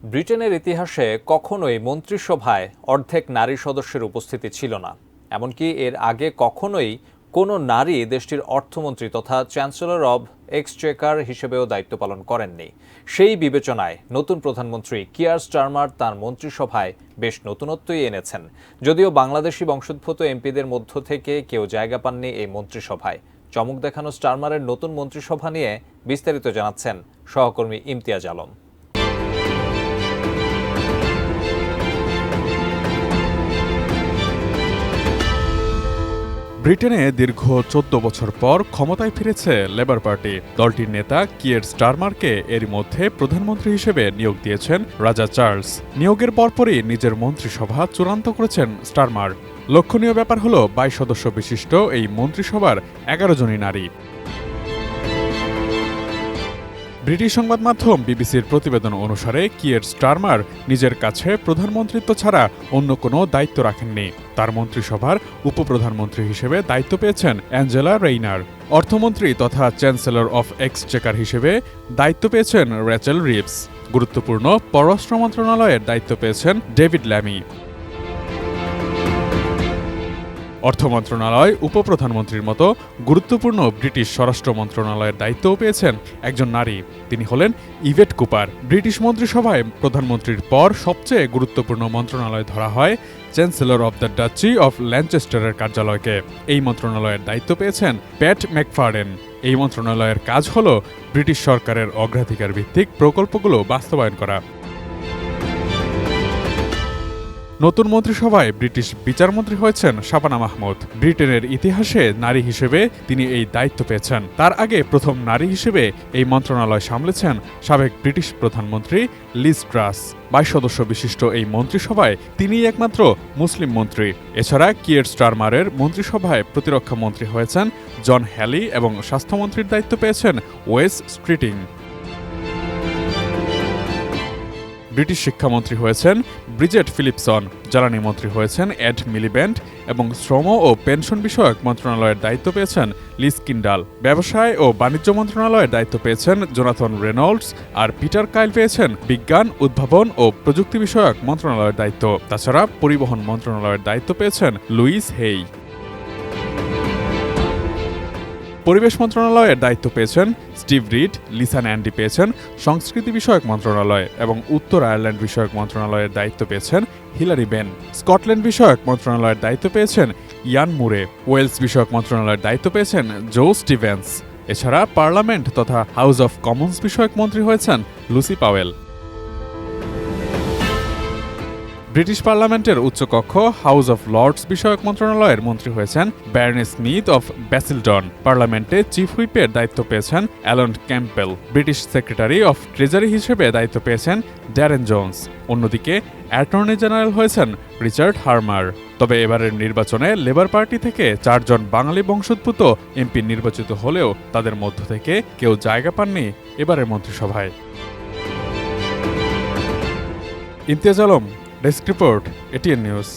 ব্রিটেনের ইতিহাসে কখনোই মন্ত্রিসভায় অর্ধেক নারী সদস্যের উপস্থিতি ছিল না। এমনকি এর আগে কখনোই কোনো নারী দেশটির অর্থমন্ত্রী তথা চ্যান্সেলর অব এক্সচেকার হিসেবেও দায়িত্ব পালন করেননি। সেই বিবেচনায় নতুন প্রধানমন্ত্রী কিয়ার স্টারমার তাঁর মন্ত্রিসভায় বেশ নতুনত্বই এনেছেন। যদিও বাংলাদেশি বংশোদ্ভূত এমপিদের মধ্য থেকে কেউ জায়গা পাননি এই মন্ত্রিসভায়। চমক দেখানো স্টারমারের নতুন মন্ত্রিসভা নিয়ে বিস্তারিত জানাচ্ছেন সহকর্মী ইমতিয়াজ আলম। ব্রিটেনে দীর্ঘ ১৪ বছর পর ক্ষমতায় ফিরেছে লেবার পার্টি। দলটির নেতা কিয়ের স্টারমারকে এরই মধ্যে প্রধানমন্ত্রী হিসেবে নিয়োগ দিয়েছেন রাজা চার্লস। নিয়োগের পরপরই নিজের মন্ত্রিসভা চূড়ান্ত করেছেন স্টারমার। লক্ষণীয় ব্যাপার হল ২২ সদস্য বিশিষ্ট এই মন্ত্রিসভার ১১ জনই নারী। ব্রিটিশ সংবাদ মাধ্যম বিবিসির প্রতিবেদন অনুসারে কিয়ের স্টারমার নিজের কাছে প্রধানমন্ত্রিত্ব ছাড়া অন্য কোনো দায়িত্ব রাখেননি। তার মন্ত্রিসভার উপপ্রধানমন্ত্রী হিসেবে দায়িত্ব পেয়েছেন অ্যাঞ্জেলা রেইনার। অর্থমন্ত্রী তথা চ্যান্সেলর অফ এক্সচেকার হিসেবে দায়িত্ব পেয়েছেন রেচেল রিভস। গুরুত্বপূর্ণ পররাষ্ট্র মন্ত্রণালয়ের দায়িত্ব পেয়েছেন ডেভিড ল্যামি। অর্থ মন্ত্রণালয় উপপ্রধানমন্ত্রীর মতো গুরুত্বপূর্ণ ব্রিটিশ স্বরাষ্ট্র মন্ত্রণালয়ের দায়িত্বও পেয়েছেন একজন নারী। তিনি হলেন ইভেট কুপার। ব্রিটিশ মন্ত্রিসভায় প্রধানমন্ত্রীর পর সবচেয়ে গুরুত্বপূর্ণ মন্ত্রণালয় ধরা হয় Chancellor of the Duchy of ল্যানচেস্টারের কার্যালয়কে। এই মন্ত্রণালয়ের দায়িত্ব পেয়েছেন প্যাট ম্যাকফার্ডেন। এই মন্ত্রণালয়ের কাজ হল ব্রিটিশ সরকারের অগ্রাধিকার ভিত্তিক প্রকল্পগুলো বাস্তবায়ন করা। নতুন মন্ত্রিসভায় ব্রিটিশ বিচারমন্ত্রী হয়েছেন শাবানা মাহমুদ। ব্রিটেনের ইতিহাসে নারী হিসেবে তিনি এই দায়িত্ব পেয়েছেন। তার আগে প্রথম নারী হিসেবে এই মন্ত্রণালয় সামলেছেন সাবেক ব্রিটিশ প্রধানমন্ত্রী লিজ ট্রাস। ২২ সদস্য বিশিষ্ট এই মন্ত্রিসভায় তিনিই একমাত্র মুসলিম মন্ত্রী। এছাড়া কিয়ের স্টারমারের মন্ত্রিসভায় প্রতিরক্ষা মন্ত্রী হয়েছেন জন হ্যালি এবং স্বাস্থ্যমন্ত্রীর দায়িত্ব পেয়েছেন ওয়েস স্ট্রিটিং। ব্রিটিশ শিক্ষামন্ত্রী হয়েছেন ব্রিজেট ফিলিপসন। জ্বালানি মন্ত্রী হয়েছেন এড মিলিব্যান্ড এবং শ্রম ও পেনশন বিষয়ক মন্ত্রণালয়ের দায়িত্ব পেয়েছেন লিজ কিন্ডাল। ব্যবসায় ও বাণিজ্য মন্ত্রণালয়ের দায়িত্ব পেয়েছেন জোনাথন রেনল্ডস। আর পিটার কাইল পেয়েছেন বিজ্ঞান, উদ্ভাবন ও প্রযুক্তি বিষয়ক মন্ত্রণালয়ের দায়িত্ব। তাছাড়া পরিবহন মন্ত্রণালয়ের দায়িত্ব পেয়েছেন লুইস হেই। পরিবেশ মন্ত্রণালয়ের দায়িত্ব পেয়েছেন স্টিভ রিড। লিসা ন্যান্ডি পেয়েছেন সংস্কৃতি বিষয়ক মন্ত্রণালয় এবং উত্তর আয়ারল্যান্ড বিষয়ক মন্ত্রণালয়ের দায়িত্ব পেয়েছেন হিলারি বেন। স্কটল্যান্ড বিষয়ক মন্ত্রণালয়ের দায়িত্ব পেয়েছেন ইয়ান মুরে। ওয়েলস বিষয়ক মন্ত্রণালয়ের দায়িত্ব পেয়েছেন জো স্টিভেন্স। এছাড়া পার্লামেন্ট তথা হাউস অব কমন্স বিষয়ক মন্ত্রী হয়েছেন লুসি পাওয়েল। ব্রিটিশ পার্লামেন্টের উচ্চকক্ষ হাউস অব লর্ডস বিষয়ক মন্ত্রণালয়ের মন্ত্রী হয়েছেন ব্যারনে স্মিথ অফ ব্যাসিলডন। পার্লামেন্টে চিফ হুইপের দায়িত্ব পেয়েছেন Alan Campbell. British secretary of treasury হিসেবে দায়িত্ব পেয়েছেন ড্যারেন জোন্স। অন্যদিকে অ্যাটর্নি জেনারেল হয়েছেন রিচার্ড হার্মার। তবে এবারের নির্বাচনে লেবার পার্টি থেকে ৪ জন বাঙালি বংশোদ্ভূত এমপি নির্বাচিত হলেও তাদের মধ্য থেকে কেউ জায়গা পাননি এবারের মন্ত্রিসভায়। Imtiaz Alam, desk report, ATN news.